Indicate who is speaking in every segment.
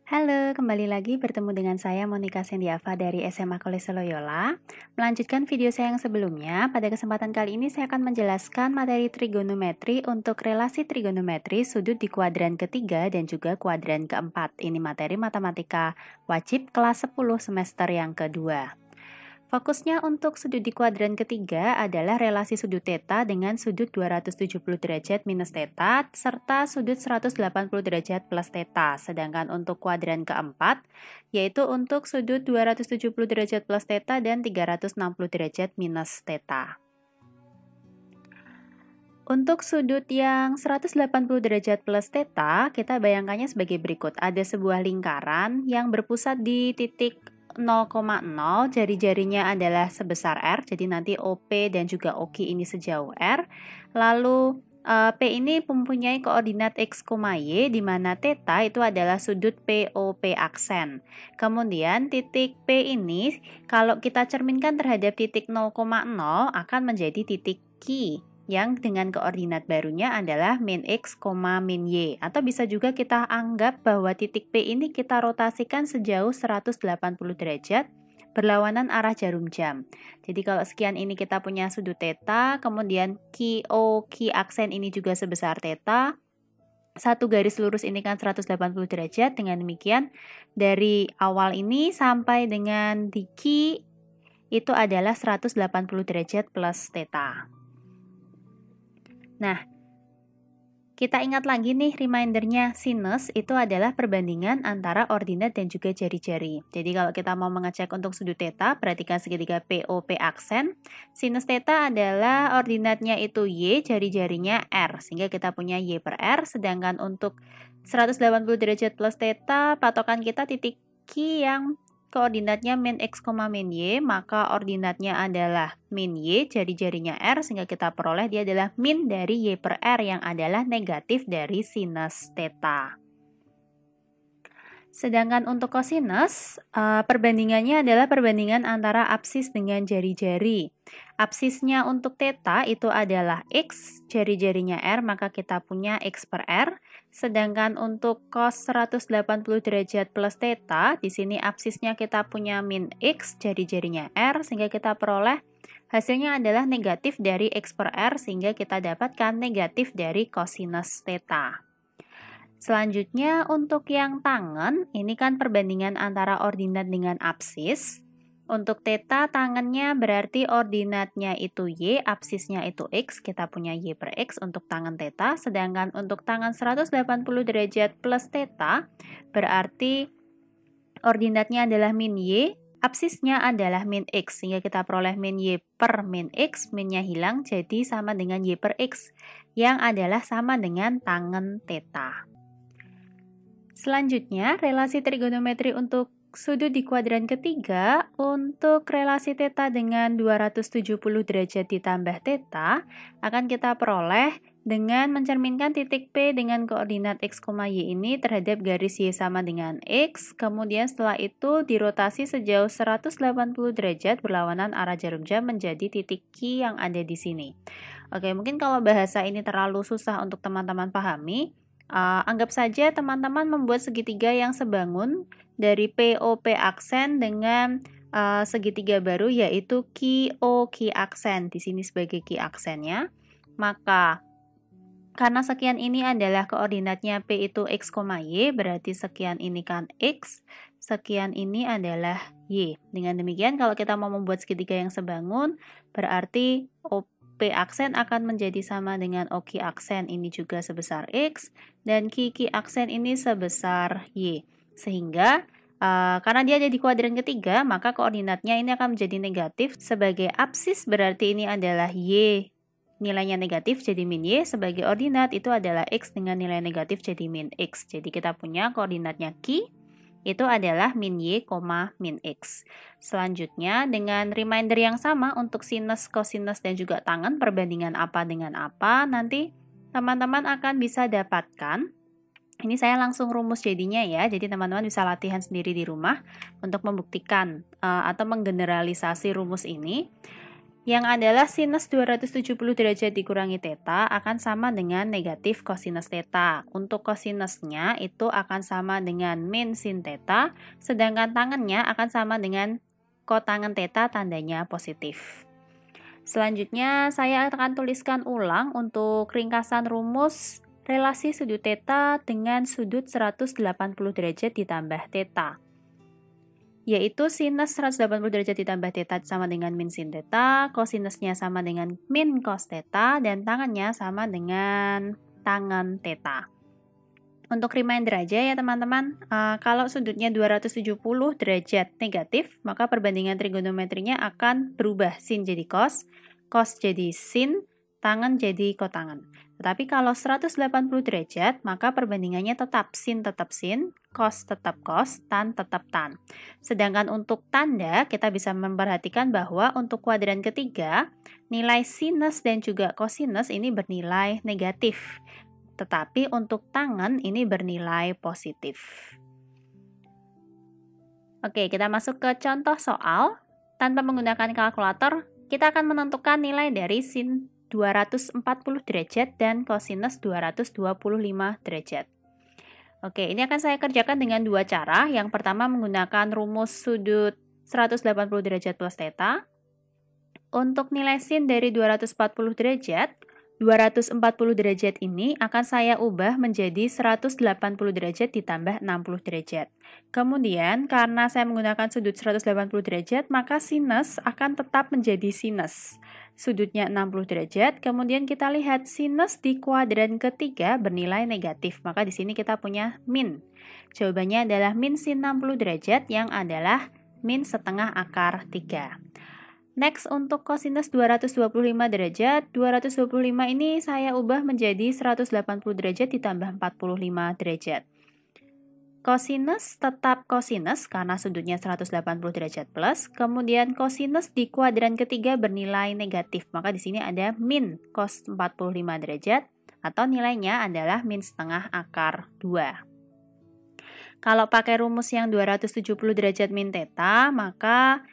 Speaker 1: Halo, kembali lagi bertemu dengan saya Monica Sendiava dari SMA Kolese Loyola. Melanjutkan video saya yang sebelumnya, pada kesempatan kali ini saya akan menjelaskan materi trigonometri untuk relasi trigonometri sudut di kuadran ketiga dan juga kuadran keempat. Ini materi matematika wajib kelas 10 semester yang kedua. Fokusnya untuk sudut di kuadran ketiga adalah relasi sudut θ dengan sudut 270 derajat minus θ serta sudut 180 derajat plus θ. Sedangkan untuk kuadran keempat yaitu untuk sudut 270 derajat plus θ dan 360 derajat minus θ. Untuk sudut yang 180 derajat plus θ, kita bayangkannya sebagai berikut. Ada sebuah lingkaran yang berpusat di titik 0,0, jari-jarinya adalah sebesar R, jadi nanti OP dan juga OQ ini sejauh R. Lalu P ini mempunyai koordinat X, Y, di mana θ itu adalah sudut POP aksen. Kemudian titik P ini kalau kita cerminkan terhadap titik 0,0 akan menjadi titik Q yang dengan koordinat barunya adalah min X, min Y. Atau bisa juga kita anggap bahwa titik P ini kita rotasikan sejauh 180 derajat berlawanan arah jarum jam. Jadi kalau sekian ini kita punya sudut θ, kemudian Q aksen ini juga sebesar θ. Satu garis lurus ini kan 180 derajat. Dengan demikian dari awal ini sampai dengan di Q itu adalah 180 derajat plus θ. Nah, kita ingat lagi nih remindernya, sinus itu adalah perbandingan antara ordinat dan juga jari-jari. Jadi kalau kita mau mengecek untuk sudut θ, perhatikan segitiga POP aksen. Sinus θ adalah ordinatnya itu Y, jari-jarinya R, sehingga kita punya Y per R. Sedangkan untuk 180 derajat plus θ, patokan kita titik Q yang koordinatnya min X, min Y, maka ordinatnya adalah min Y, jari-jarinya R, sehingga kita peroleh dia adalah min dari Y per R yang adalah negatif dari sinus θ. Sedangkan untuk kosinus, perbandingannya adalah perbandingan antara apsis dengan jari-jari. Apsisnya untuk θ itu adalah X, jari-jarinya R, maka kita punya X per R. Sedangkan untuk cos 180 derajat plus θ, di sini apsisnya kita punya min X, jari-jarinya R, sehingga kita peroleh hasilnya adalah negatif dari X per R, sehingga kita dapatkan negatif dari kosinus θ. Selanjutnya untuk yang tangen, ini kan perbandingan antara ordinat dengan apsis. Untuk θ tangennya berarti ordinatnya itu Y, apsisnya itu X, kita punya Y per X untuk tangen θ. Sedangkan untuk tangen 180 derajat plus θ berarti ordinatnya adalah min Y, apsisnya adalah min X, sehingga kita peroleh min Y per min X, minnya hilang jadi sama dengan Y per X yang adalah sama dengan tangen θ. Selanjutnya, relasi trigonometri untuk sudut di kuadran ketiga. Untuk relasi θ dengan 270 derajat ditambah θ akan kita peroleh dengan mencerminkan titik P dengan koordinat X, Y ini terhadap garis Y sama dengan X. Kemudian setelah itu dirotasi sejauh 180 derajat berlawanan arah jarum jam menjadi titik Q yang ada di sini. Oke, mungkin kalau bahasa ini terlalu susah untuk teman-teman pahami, anggap saja teman-teman membuat segitiga yang sebangun dari POP aksen dengan segitiga baru yaitu QOQ aksen. Di sini sebagai Q aksennya. Maka karena sekian ini adalah koordinatnya P itu X, Y, berarti sekian ini kan X, sekian ini adalah Y. Dengan demikian kalau kita mau membuat segitiga yang sebangun, berarti P aksen akan menjadi sama dengan OQ aksen ini juga sebesar X dan QQ aksen ini sebesar Y. Sehingga karena dia ada di kuadran ketiga, maka koordinatnya ini akan menjadi negatif. Sebagai apsis berarti ini adalah Y, nilainya negatif jadi min Y. Sebagai ordinat itu adalah X dengan nilai negatif jadi min X. Jadi kita punya koordinatnya Q itu adalah min Y, min X. Selanjutnya dengan reminder yang sama untuk sinus, kosinus, dan juga tangen, perbandingan apa dengan apa, nanti teman-teman akan bisa dapatkan. Ini saya langsung rumus jadinya ya, jadi teman-teman bisa latihan sendiri di rumah untuk membuktikan atau menggeneralisasi rumus ini. yang adalah sinus 270 derajat dikurangi theta akan sama dengan negatif kosinus theta. Untuk kosinusnya itu akan sama dengan min sin theta, sedangkan tangennya akan sama dengan kotangen theta, tandanya positif. Selanjutnya saya akan tuliskan ulang untuk ringkasan rumus relasi sudut theta dengan sudut 180 derajat ditambah theta, yaitu sinus 180 derajat ditambah theta sama dengan min sin theta, kosinusnya sama dengan min cos theta, dan tangennya sama dengan tangen theta. Untuk reminder aja ya teman-teman, kalau sudutnya 270 derajat negatif, maka perbandingan trigonometrinya akan berubah, sin jadi cos jadi sin, tangen jadi kotangen. Tetapi kalau 180 derajat, maka perbandingannya tetap sin, cos tetap cos, tan tetap tan. Sedangkan untuk tanda, kita bisa memperhatikan bahwa untuk kuadran ketiga, nilai sinus dan juga kosinus ini bernilai negatif. Tetapi untuk tangen ini bernilai positif. Oke, kita masuk ke contoh soal. Tanpa menggunakan kalkulator, kita akan menentukan nilai dari sin 240 derajat dan kosinus 225 derajat. Oke, ini akan saya kerjakan dengan dua cara. Yang pertama menggunakan rumus sudut 180 derajat plus theta. Untuk nilai sin dari 240 derajat ini akan saya ubah menjadi 180 derajat ditambah 60 derajat. Kemudian, karena saya menggunakan sudut 180 derajat, maka sinus akan tetap menjadi sinus. Sudutnya 60 derajat, kemudian kita lihat sinus di kuadran ketiga bernilai negatif, maka di sini kita punya min. Jawabannya adalah min sin 60 derajat yang adalah min setengah akar 3. Next, untuk kosinus 225 derajat, 225 ini saya ubah menjadi 180 derajat ditambah 45 derajat. Kosinus tetap kosinus karena sudutnya 180 derajat plus, kemudian kosinus di kuadran ketiga bernilai negatif, maka di sini ada min cos 45 derajat atau nilainya adalah min setengah akar 2. Kalau pakai rumus yang 270 derajat min theta, maka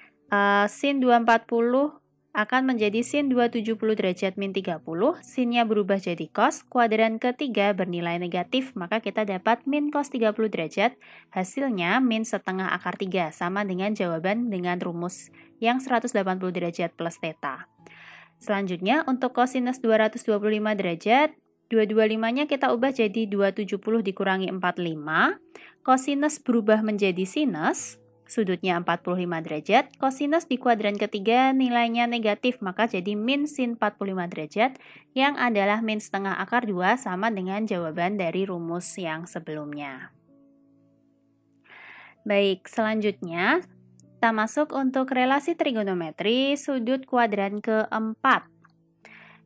Speaker 1: sin 240 akan menjadi sin 270 derajat min 30, sinnya berubah jadi cos, kuadran ketiga bernilai negatif, maka kita dapat min cos 30 derajat, hasilnya min setengah akar 3, sama dengan jawaban dengan rumus yang 180 derajat plus theta. Selanjutnya, untuk kosinus 225 derajat, 225-nya kita ubah jadi 270 dikurangi 45, kosinus berubah menjadi sinus, sudutnya 45 derajat, kosinus di kuadran ketiga nilainya negatif, maka jadi min sin 45 derajat, yang adalah min setengah akar 2 sama dengan jawaban dari rumus yang sebelumnya. Baik, selanjutnya kita masuk untuk relasi trigonometri sudut kuadran keempat,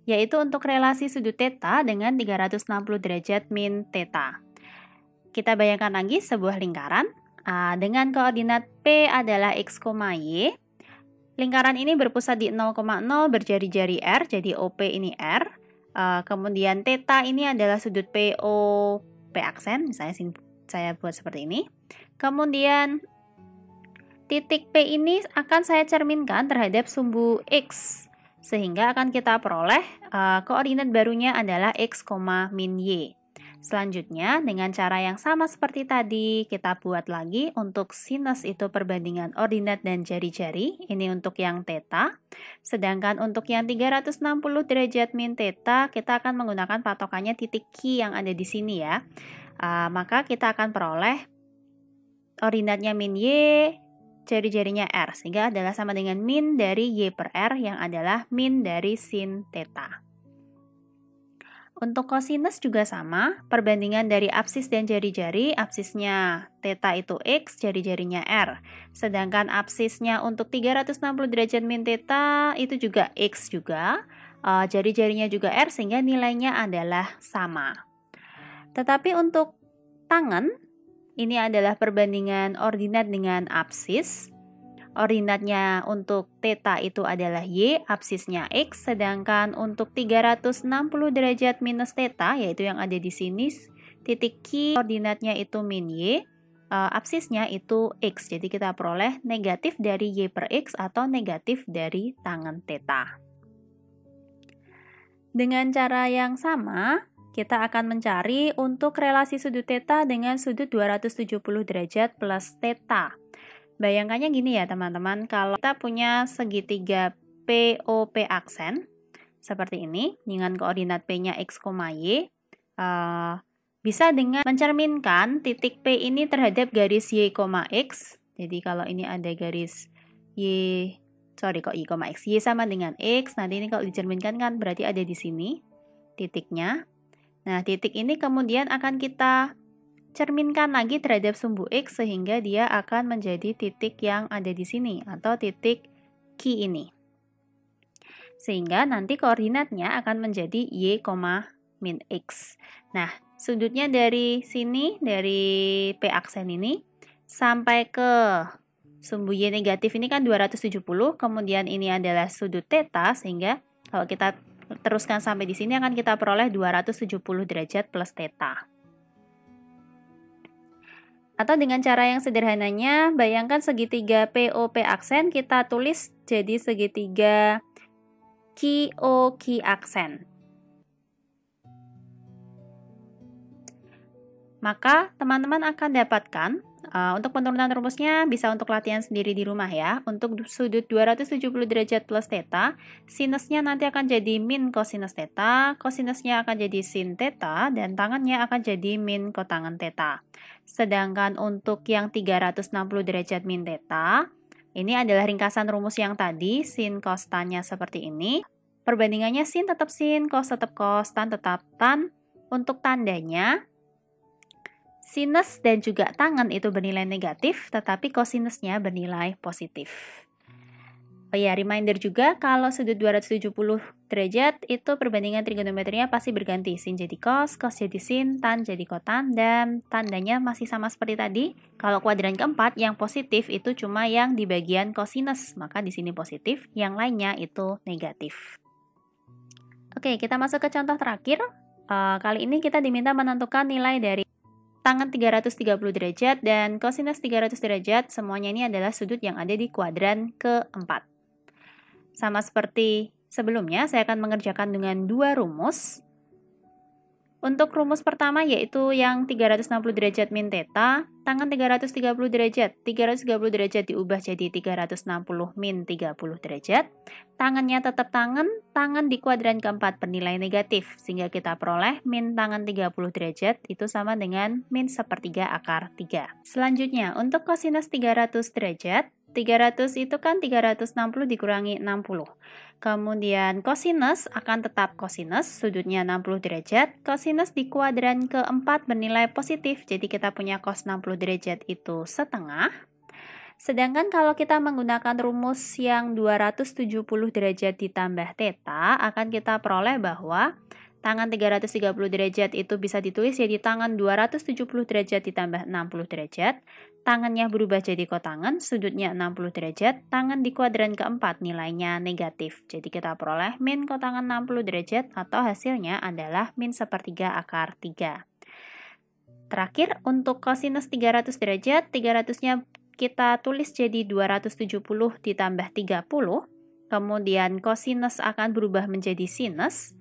Speaker 1: yaitu untuk relasi sudut theta dengan 360 derajat min theta. Kita bayangkan lagi sebuah lingkaran, dengan koordinat P adalah X, Y. Lingkaran ini berpusat di 0,0 berjari-jari R, jadi OP ini R. Kemudian theta ini adalah sudut PO, P aksen, misalnya saya buat seperti ini. Kemudian titik P ini akan saya cerminkan terhadap sumbu X, sehingga akan kita peroleh koordinat barunya adalah X, min Y. Selanjutnya, dengan cara yang sama seperti tadi, kita buat lagi untuk sinus itu perbandingan ordinat dan jari-jari, ini untuk yang theta. Sedangkan untuk yang 360 derajat min theta, kita akan menggunakan patokannya titik Q yang ada di sini ya. Maka kita akan peroleh ordinatnya min Y, jari-jarinya R, sehingga adalah sama dengan min dari Y per R yang adalah min dari sin theta. Untuk kosinus juga sama, perbandingan dari absis dan jari-jari, absisnya theta itu X, jari-jarinya R. Sedangkan absisnya untuk 360 derajat min theta itu juga X juga, jari-jarinya juga R, sehingga nilainya adalah sama. Tetapi untuk tangen, ini adalah perbandingan ordinat dengan absis. Ordinatnya untuk theta itu adalah Y, absisnya X, sedangkan untuk 360 derajat minus theta, yaitu yang ada di sini, titik Q, ordinatnya itu min Y, absisnya itu X. Jadi kita peroleh negatif dari Y per X atau negatif dari tangen theta. Dengan cara yang sama, kita akan mencari untuk relasi sudut theta dengan sudut 270 derajat plus theta. Bayangkannya gini ya teman-teman, kalau kita punya segitiga POP aksen, seperti ini, dengan koordinat P-nya X, Y, bisa dengan mencerminkan titik P ini terhadap garis Y, X. Jadi kalau ini ada garis Y sama dengan X. Nanti ini kalau dicerminkan kan berarti ada di sini titiknya. Nah, titik ini kemudian akan kita cerminkan lagi terhadap sumbu X sehingga dia akan menjadi titik yang ada di sini atau titik Q ini. Sehingga nanti koordinatnya akan menjadi Y, min X. Nah, sudutnya dari sini, dari P aksen ini, sampai ke sumbu Y negatif ini kan 270, kemudian ini adalah sudut theta, sehingga kalau kita teruskan sampai di sini akan kita peroleh 270 derajat plus theta. Atau dengan cara yang sederhananya, bayangkan segitiga POP aksen kita tulis jadi segitiga QOQ aksen. Maka teman-teman akan dapatkan, untuk penurunan rumusnya bisa untuk latihan sendiri di rumah ya. Untuk sudut 270 derajat plus theta, sinusnya nanti akan jadi min kosinus theta, kosinusnya akan jadi sin theta, dan tangannya akan jadi min kotangen theta. Sedangkan untuk yang 360 derajat min theta, ini adalah ringkasan rumus yang tadi, sin cos tan-nya seperti ini. Perbandingannya sin tetap sin, cos tetap cos, tan tetap tan. Untuk tandanya, sinus dan juga tangen itu bernilai negatif, tetapi kosinusnya bernilai positif. Oh ya, reminder juga kalau sudut 270 derajat itu perbandingan trigonometrinya pasti berganti. Sin jadi cos, cos jadi sin, tan jadi kotan, dan tandanya masih sama seperti tadi. Kalau kuadran keempat, yang positif itu cuma yang di bagian kosinus, maka di sini positif, yang lainnya itu negatif. Oke, kita masuk ke contoh terakhir. Kali ini kita diminta menentukan nilai dari tangen 330 derajat dan kosinus 300 derajat, semuanya ini adalah sudut yang ada di kuadran keempat. Sama seperti sebelumnya, saya akan mengerjakan dengan dua rumus. Untuk rumus pertama yaitu yang 360 derajat min theta, tangen 330 derajat. 330 derajat diubah jadi 360 min 30 derajat. Tangannya tetap tangen di kuadran keempat bernilai negatif, sehingga kita peroleh min tangen 30 derajat itu sama dengan min sepertiga akar 3. Selanjutnya, untuk kosinus 300 derajat, 300 itu kan 360 dikurangi 60. Kemudian kosinus akan tetap kosinus, sudutnya 60 derajat. Kosinus di kuadran keempat bernilai positif, jadi kita punya cos 60 derajat itu setengah. Sedangkan kalau kita menggunakan rumus yang 270 derajat ditambah theta, akan kita peroleh bahwa tangen 330 derajat itu bisa ditulis jadi tangen 270 derajat ditambah 60 derajat. Tangannya berubah jadi kotangen, sudutnya 60 derajat, tangen di kuadran keempat nilainya negatif. Jadi kita peroleh min kotangen 60 derajat atau hasilnya adalah min sepertiga akar 3. Terakhir, untuk kosinus 300 derajat, 300-nya kita tulis jadi 270 ditambah 30. Kemudian kosinus akan berubah menjadi sinus.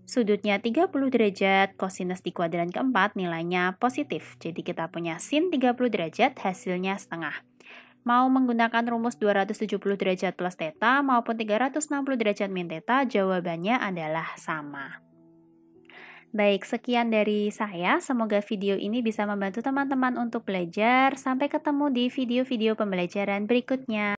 Speaker 1: Sudutnya 30 derajat, kosinus di kuadran keempat nilainya positif. Jadi kita punya sin 30 derajat, hasilnya setengah. Mau menggunakan rumus 270 derajat plus theta maupun 360 derajat min theta, jawabannya adalah sama. Baik, sekian dari saya. Semoga video ini bisa membantu teman-teman untuk belajar. Sampai ketemu di video-video pembelajaran berikutnya.